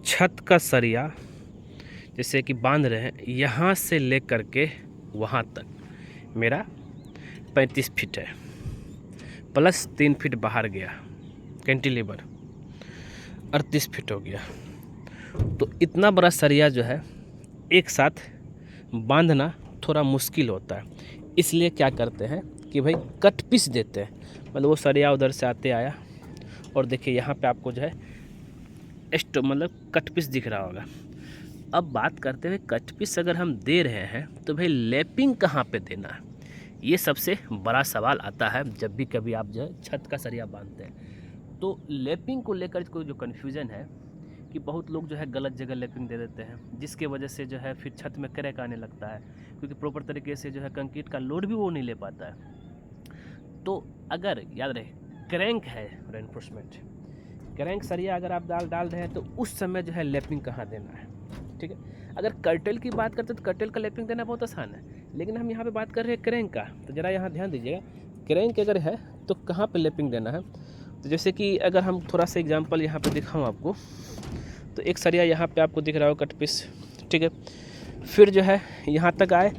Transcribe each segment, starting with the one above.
छत का सरिया जैसे कि बांध रहे हैं, यहाँ से ले कर के वहाँ तक मेरा 35 फीट है, प्लस 3 फीट बाहर गया कैंटिलीवर, 38 फीट हो गया। तो इतना बड़ा सरिया जो है एक साथ बांधना थोड़ा मुश्किल होता है, इसलिए क्या करते हैं कि भाई कट पीस देते हैं। मतलब वो सरिया उधर से आते आया और देखिए यहाँ पे आपको जो है मतलब कट पीस दिख रहा होगा। अब बात करते हैं कट पीस अगर हम दे रहे हैं तो भाई लैपिंग कहाँ पे देना है, ये सबसे बड़ा सवाल आता है जब भी कभी आप जो है छत का सरिया बांधते हैं। तो लैपिंग को लेकर कोई जो कन्फ्यूज़न है कि बहुत लोग जो है गलत जगह लैपिंग दे देते हैं, जिसके वजह से जो है फिर छत में क्रैक आने लगता है, क्योंकि प्रॉपर तरीके से जो है कंक्रीट का लोड भी वो नहीं ले पाता है। तो अगर याद रहे क्रैंक है रेनफोर्समेंट, क्रैंक सरिया अगर आप डाल रहे हैं तो उस समय जो है लैपिंग कहाँ देना है, ठीक है। अगर कर्टेल की बात करते हैं तो कर्टेल का लैपिंग देना बहुत आसान है, लेकिन हम यहाँ पे बात कर रहे हैं क्रैंक का। तो ज़रा यहाँ ध्यान दीजिएगा, क्रैंक अगर है तो कहाँ पे लैपिंग देना है। तो जैसे कि अगर हम थोड़ा सा एग्जांपल यहाँ पे दिखाऊँ आपको, तो एक सरिया यहाँ पे आपको दिख रहा हो कट पीस, ठीक है। फिर जो है यहाँ तक आए,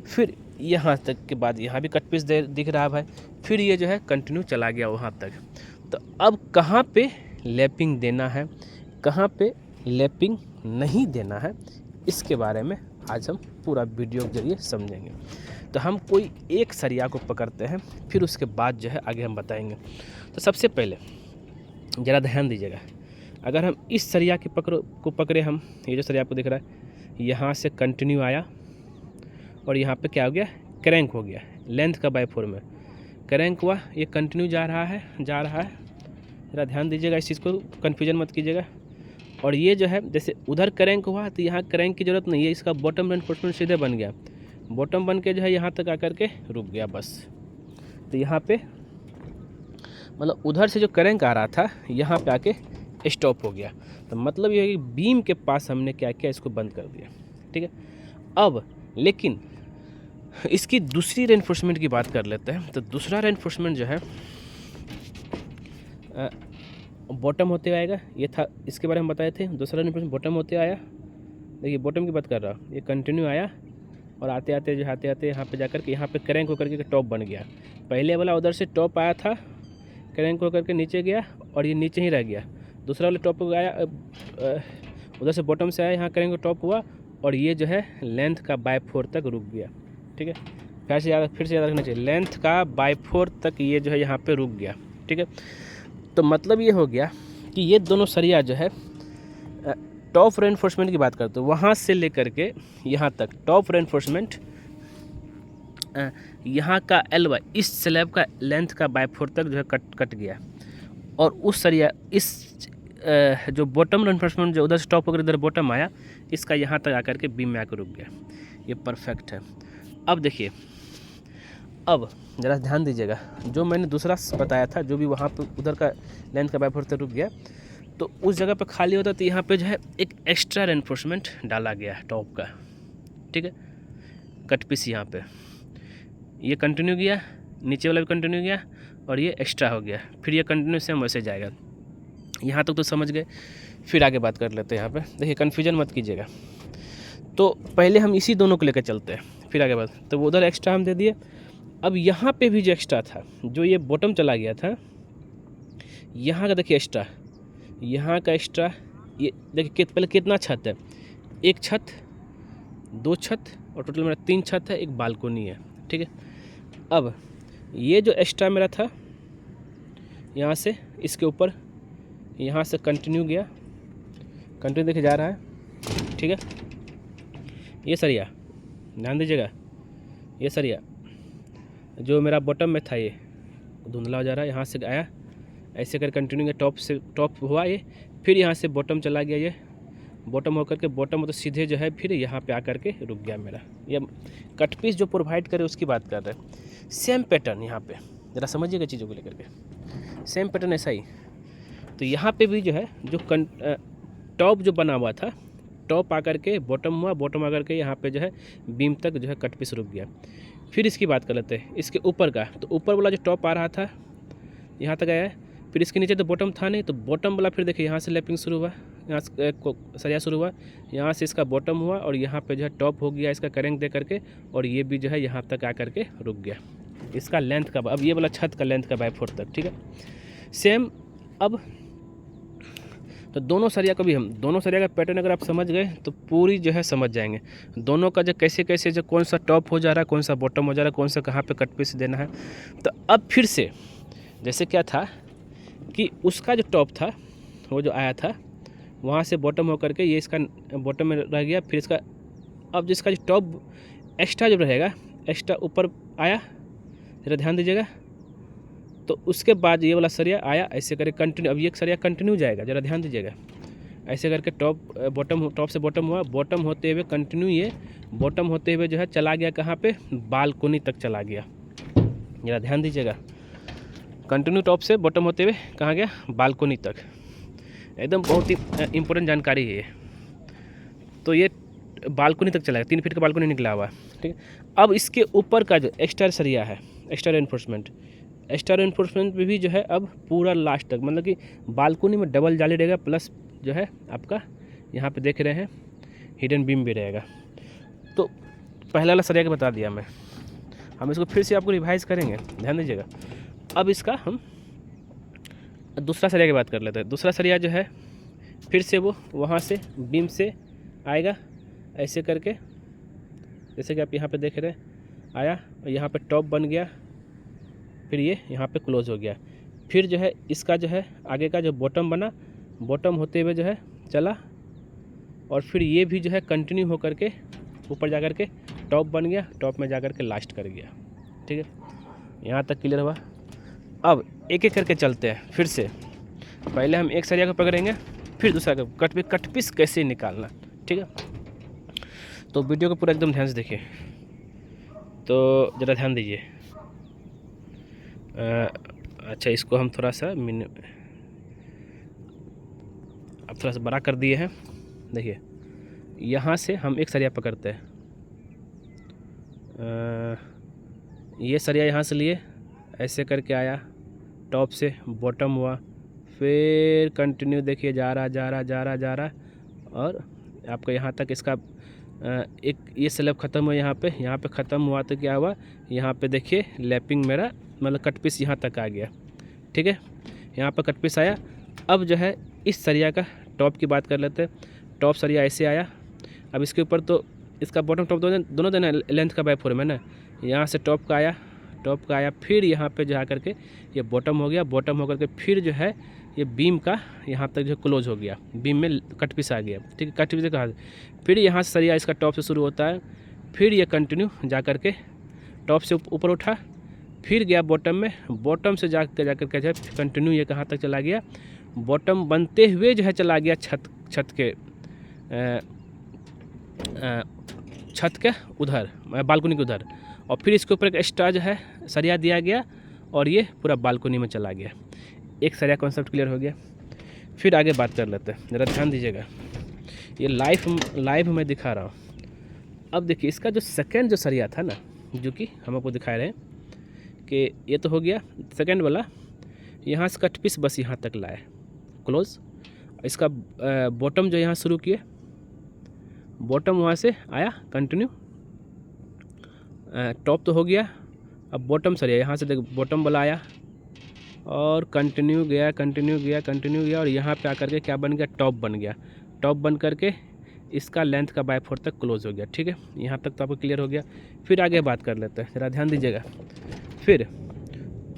फिर यहाँ तक के बाद यहाँ भी कट पीस दिख रहा है भाई, फिर ये जो है कंटिन्यू चला गया वहाँ तक। तो अब कहाँ पे लैपिंग देना है, कहाँ पे लैपिंग नहीं देना है, इसके बारे में आज हम पूरा वीडियो के जरिए समझेंगे। तो हम कोई एक सरिया को पकड़ते हैं, फिर उसके बाद जो है आगे हम बताएंगे। तो सबसे पहले ज़रा ध्यान दीजिएगा, अगर हम इस सरिया के पकड़े हम, ये जो सरिया आपको दिख रहा है, यहाँ से कंटिन्यू आया और यहाँ पे क्या हो गया, क्रैंक हो गया, लेंथ का बाई 4 में क्रैंक हुआ, ये कंटिन्यू जा रहा है। ज़रा ध्यान दीजिएगा, इस चीज़ को कन्फ्यूजन मत कीजिएगा। और ये जो है जैसे उधर क्रैंक हुआ तो यहाँ क्रैंक की ज़रूरत नहीं है, इसका बॉटम रेनफोर्समेंट सीधे बन गया, बॉटम बन के जो है यहाँ तक आकर के रुक गया बस। तो यहाँ पे मतलब उधर से जो क्रैंक आ रहा था यहाँ पे आके स्टॉप हो गया। तो मतलब ये है कि बीम के पास हमने क्या किया, इसको बंद कर दिया, ठीक है। अब लेकिन इसकी दूसरी रेनफोर्समेंट की बात कर लेते हैं। तो दूसरा रेनफोर्समेंट जो है बॉटम होते आएगा, ये था, इसके बारे में बताए थे। दूसरा रेनफोर्समेंट बॉटम होते आया, देखिए बॉटम की बात कर रहा हूँ, ये कंटिन्यू आया और आते आते यहाँ पे जाकर के यहाँ पे क्रैंक होकर के टॉप बन गया। पहले वाला उधर से टॉप आया था, क्रैंक होकर के नीचे गया और ये नीचे ही रह गया। दूसरा वाला टॉप आया, उधर से बॉटम से आया, यहाँ क्रैंक टॉप हुआ और ये जो है लेंथ का बाई 4 तक रुक गया, ठीक है। फिर से याद रखना चाहिए, लेंथ का बाई 4 तक ये जो है यहाँ पे रुक गया, ठीक है। तो मतलब ये हो गया कि ये दोनों सरिया जो है टॉप रेनफोर्समेंट की बात करते हो, वहाँ से लेकर के यहाँ तक टॉप रेनफोर्समेंट यहाँ का एल इस स्लैब का लेंथ का बाई 4 तक जो है कट गया। और उस सरिया इस जो बॉटम रेनफोर्समेंट जो उधर से टॉप होकर इधर बॉटम आया, इसका यहाँ तक आकर के बीम में आकर रुक गया। ये परफेक्ट है। अब देखिए, अब ज़रा ध्यान दीजिएगा, जो मैंने दूसरा बताया था, जो भी वहाँ पे उधर का लेंथ का बाई 4 तक रुक गया, तो उस जगह पे खाली होता तो यहाँ पे जो है एक एक्स्ट्रा रेनफोर्समेंट डाला गया है टॉप का, ठीक है। कट पीस यहाँ पे ये कंटिन्यू गया, नीचे वाला भी कंटिन्यू गया और ये एक्स्ट्रा हो गया, फिर ये कंटिन्यू सेम वैसे जाएगा। यहाँ तक तो समझ गए। फिर आगे बात कर लेते हैं। यहाँ पे देखिए, कन्फ्यूजन मत कीजिएगा। तो पहले हम इसी दोनों को लेकर चलते हैं, फिर आगे बात। तो उधर एक्स्ट्रा हम दे दिए। अब यहाँ पे भी जो एक्स्ट्रा था, जो ये बॉटम चला गया था, यहाँ का देखिए एक्स्ट्रा, यहाँ का एक्स्ट्रा, ये देखिए पहले कितना छत है, एक छत, 2 छत और टोटल मेरा 3 छत है, एक बालकोनी है, ठीक है। अब ये जो एक्स्ट्रा मेरा था यहाँ से इसके ऊपर, यहाँ से कंटिन्यू गया, कंटिन्यू देखिए जा रहा है, ठीक है। ये सरिया ध्यान दीजिएगा, ये सरिया जो मेरा बॉटम में था, ये धुंधला हो जा रहा है, यहाँ से आया ऐसे कर कंटिन्यू गया, टॉप से टॉप हुआ ये, फिर यहाँ से बॉटम चला गया, ये बॉटम होकर के बॉटम तो सीधे जो है फिर यहाँ पे आकर के रुक गया मेरा। ये कट पीस जो प्रोवाइड करे उसकी बात कर रहे हैं। सेम पैटर्न यहाँ पे ज़रा समझिएगा चीज़ों को लेकर के, सेम पैटर्न ऐसा ही। तो यहाँ पे भी जो है जो टॉप जो बना हुआ था, टॉप आकर के बॉटम हुआ, बॉटम आकर के यहाँ पे जो है बीम तक जो है कट पीस रुक गया। फिर इसकी बात कर लेते हैं, इसके ऊपर का। तो ऊपर वाला जो टॉप आ रहा था यहाँ तक आया है, फिर इसके नीचे तो बॉटम था नहीं, तो बॉटम वाला फिर देखिए यहाँ से लैपिंग शुरू हुआ, यहाँ से सरिया शुरू हुआ, यहाँ से इसका बॉटम हुआ और यहाँ पे जो है टॉप हो गया इसका करेंट दे करके, और ये भी जो है यहाँ तक आ करके रुक गया। इसका लेंथ का, अब ये वाला छत का लेंथ का 4 तक, ठीक है। सेम अब तो दोनों सरिया का भी हम दोनों सरिया का पैटर्न अगर आप समझ गए तो पूरी जो है समझ जाएंगे दोनों का जो कैसे कैसे जो कौन सा टॉप हो जा रहा है, कौन सा बॉटम हो जा रहा है, कौन सा कहाँ पे कट पीस देना है। तो अब फिर से जैसे क्या था कि उसका जो टॉप था वो जो आया था वहाँ से बॉटम होकर के ये इसका बॉटम में रह गया, फिर इसका अब जिसका जो टॉप एक्स्ट्रा जो रहेगा एक्स्ट्रा ऊपर आया, ज़रा ध्यान दीजिएगा। तो उसके बाद ये वाला सरिया आया ऐसे करके कंटिन्यू, अब ये सरिया कंटिन्यू जाएगा, ज़रा ध्यान दीजिएगा। ऐसे करके टॉप से बॉटम हुआ, बॉटम होते हुए कंटिन्यू ये बॉटम होते हुए जो है चला गया कहाँ पे, बालकोनी तक चला गया। ज़रा ध्यान दीजिएगा, कंटिन्यू टॉप से बॉटम होते हुए कहाँ गया, बालकोनी तक। एकदम बहुत ही इम्पोर्टेंट जानकारी है ये। तो ये बालकोनी तक चला गया, 3 फीट का बालकोनी निकला हुआ है, ठीक है। अब इसके ऊपर का जो एक्स्ट्रा सरिया है, एक्स्ट्रा रेनफोर्समेंट भी जो है अब पूरा लास्ट तक, मतलब कि बालकोनी में डबल जाली रहेगा, प्लस जो है आपका यहाँ पे देख रहे हैं हिडन बीम भी रहेगा। तो पहला वाला सरिया का बता दिया मैं, हम इसको फिर से आपको रिवाइज करेंगे, ध्यान दीजिएगा। अब इसका हम दूसरा सरिया की बात कर लेते हैं। दूसरा सरिया जो है फिर से वो वहाँ से बीम से आएगा ऐसे करके, जैसे कि आप यहाँ पे देख रहे हैं, आया और यहाँ पे टॉप बन गया, फिर ये यहाँ पे क्लोज हो गया। फिर जो है इसका जो है आगे का जो बॉटम बना, बॉटम होते हुए जो है चला, और फिर ये भी जो है कंटिन्यू होकर के ऊपर जा कर के टॉप बन गया, टॉप में जा कर के लास्ट कर गया, ठीक है। यहाँ तक क्लियर हुआ। अब एक एक करके चलते हैं फिर से। पहले हम एक सरिया को पकड़ेंगे, फिर दूसरा को कट पीस कैसे निकालना, ठीक है। तो वीडियो को पूरा एकदम ध्यान से देखिए, तो ज़रा ध्यान दीजिए। अच्छा, इसको हम थोड़ा सा अब थोड़ा सा बड़ा कर दिए हैं। देखिए यहाँ से हम एक सरिया पकड़ते हैं, ये सरिया यहाँ से लिए ऐसे करके आया, टॉप से बॉटम हुआ, फिर कंटिन्यू देखिए जा रहा और आपका यहाँ तक इसका एक ये स्लैब ख़त्म हुआ, यहाँ पे ख़त्म हुआ तो क्या हुआ, यहाँ पे देखिए लैपिंग मेरा मतलब कट पीस यहाँ तक आ गया, ठीक है। यहाँ पर कट पीस आया। अब जो है इस सरिया का टॉप की बात कर लेते हैं। टॉप सरिया ऐसे आया, अब इसके ऊपर तो इसका बॉटम टॉप दोनों देना लेंथ का 4 है ना। यहाँ से टॉप का आया, फिर यहाँ पे जो आकर के ये बॉटम हो गया, बॉटम होकर के फिर जो है ये बीम का यहाँ तक जो क्लोज हो गया, बीम में कट पीस आ गया, ठीक है। कट पीस कहा, फिर यहाँ से सरिया इसका टॉप से शुरू होता है, फिर ये कंटिन्यू जा कर के टॉप से ऊपर उठा, फिर गया बॉटम में, बॉटम से जा कर के जो है कंटिन्यू ये कहाँ तक चला गया, बॉटम बनते हुए जो है चला गया छत के उधर, बालकनी के उधर, और फिर इसके ऊपर एक एक्स्ट्रा जो है सरिया दिया गया और ये पूरा बालकनी में चला गया। एक सरिया कॉन्सेप्ट क्लियर हो गया। फिर आगे बात कर लेते हैं, ज़रा ध्यान दीजिएगा, ये लाइव मैं दिखा रहा हूँ। अब देखिए इसका जो सेकंड जो सरिया था ना, जो कि हम आपको दिखा रहे हैं कि ये तो हो गया सेकंड वाला, यहाँ से कट पीस बस यहाँ तक लाए क्लोज। इसका बॉटम जो यहाँ शुरू किए, बॉटम वहाँ से आया कंटिन्यू, टॉप तो हो गया, अब बॉटम सरिया यहाँ से देख बॉटम वाला आया और कंटिन्यू गया और यहाँ पे आकर के क्या बन गया, टॉप बन गया। टॉप बन करके इसका लेंथ का 4 तक क्लोज हो गया, ठीक है। यहाँ तक तो आपको क्लियर हो गया। फिर आगे बात कर लेते हैं, ज़रा ध्यान दीजिएगा। फिर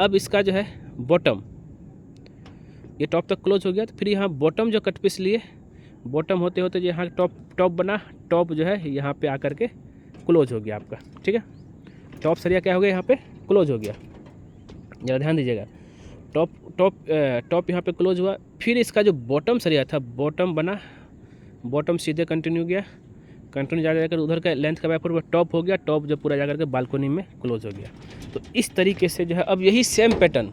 अब इसका जो है बॉटम, ये टॉप तक क्लोज हो गया, तो फिर यहाँ बॉटम जो कट पीस लिए, बॉटम होते होते जो यहाँ टॉप बना, टॉप जो है यहाँ पे आकर के क्लोज हो गया आपका, ठीक है। टॉप सरिया क्या हो गया, यहाँ पे क्लोज हो गया, ज़रा ध्यान दीजिएगा। टॉप यहाँ पे क्लोज हुआ, फिर इसका जो बॉटम सरिया था, बॉटम बना, बॉटम सीधे कंटिन्यू जा जाकर उधर का लेंथ का 4 टॉप हो गया, टॉप जो पूरा जाकर के बालकोनी में क्लोज हो गया। तो इस तरीके से जो है अब यही सेम पैटर्न,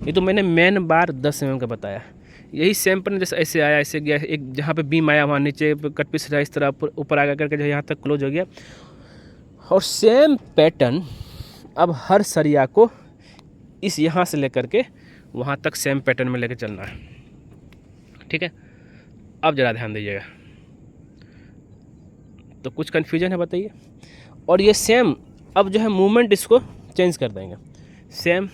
ये तो मैंने मेन बार 10 mm का बताया, यही सेम पैटर्न जैसे ऐसे आया ऐसे गया, एक जहाँ पे बीम आया वहाँ नीचे कट पीस रहा, इस तरह ऊपर आकर करके जो यहाँ तक क्लोज हो गया। और सेम पैटर्न अब हर सरिया को इस यहाँ से लेकर के वहाँ तक सेम पैटर्न में लेकर चलना है, ठीक है। अब ज़रा ध्यान दीजिएगा, तो कुछ कन्फ्यूजन है बताइए। और ये सेम अब जो है मूवमेंट इसको चेंज कर देंगे। सेम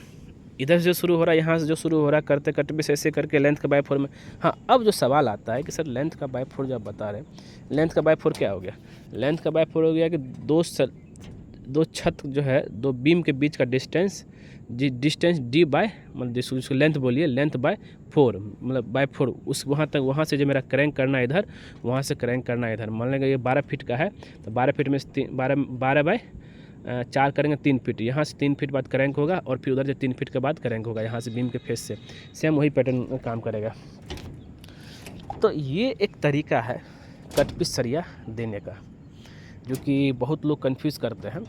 इधर से जो शुरू हो रहा है, यहाँ से जो शुरू हो रहा है, करते करते भी ऐसे करके लेंथ का बाई 4 में। हाँ, अब जो सवाल आता है कि सर लेंथ का बाई 4 जो आप बता रहे हैं, लेंथ का बाई 4 क्या हो गया? लेंथ का बाई 4 हो गया कि दो छत जो है, दो बीम के बीच का डिस्टेंस डी बाय, मतलब जिसको लेंथ बोलिए, लेंथ बाय 4, मतलब बाय 4, उस वहाँ तक, वहाँ से जो मेरा क्रैंक करना है इधर, वहाँ से क्रैंक करना है इधर। मान लेंगे ये 12 फीट का है, तो 12 फीट में 12 बाय 4 करेंगे 3 फीट, यहाँ से 3 फीट बाद क्रैंक होगा, और फिर उधर से 3 फीट के बाद क्रैंक होगा, यहाँ से बीम के फेस से। सेम वही पैटर्न काम करेगा। तो ये एक तरीका है कट पीस सरिया देने का, जो कि बहुत लोग कंफ्यूज करते हैं।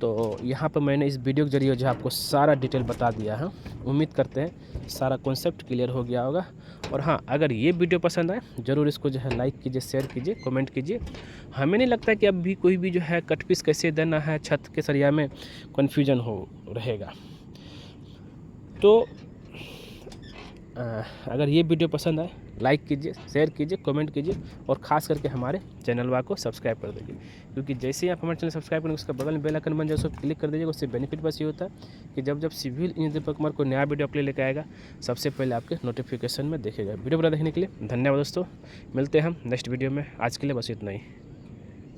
तो यहाँ पर मैंने इस वीडियो के जरिए जो आपको सारा डिटेल बता दिया है। उम्मीद करते हैं सारा कॉन्सेप्ट क्लियर हो गया होगा। और हाँ, अगर ये वीडियो पसंद आए ज़रूर इसको जो है लाइक कीजिए, शेयर कीजिए, कमेंट कीजिए। हमें नहीं लगता कि अब भी कोई भी जो है कट पीस कैसे देना है छत के सरिया में कन्फ्यूजन हो रहेगा। तो अगर ये वीडियो पसंद आए, लाइक कीजिए, शेयर कीजिए, कमेंट कीजिए, और ख़ास करके हमारे चैनल को सब्सक्राइब कर दीजिए। क्योंकि जैसे ही आप हमारे चैनल सब्सक्राइब करेंगे, उसका बगल में बेल आइकन बन जाए, उसको क्लिक कर दीजिएगा। उससे बेनिफिट बस ये होता है कि जब सिविल इंजीनियर दीपक कुमार को नया वीडियो अपने लेकर आएगा, सबसे पहले आपके नोटिफिकेशन में देखेगा। वीडियो पूरा देखने के लिए धन्यवाद दोस्तों। मिलते हैं हम नेक्स्ट वीडियो में। आज के लिए बस इतना ही।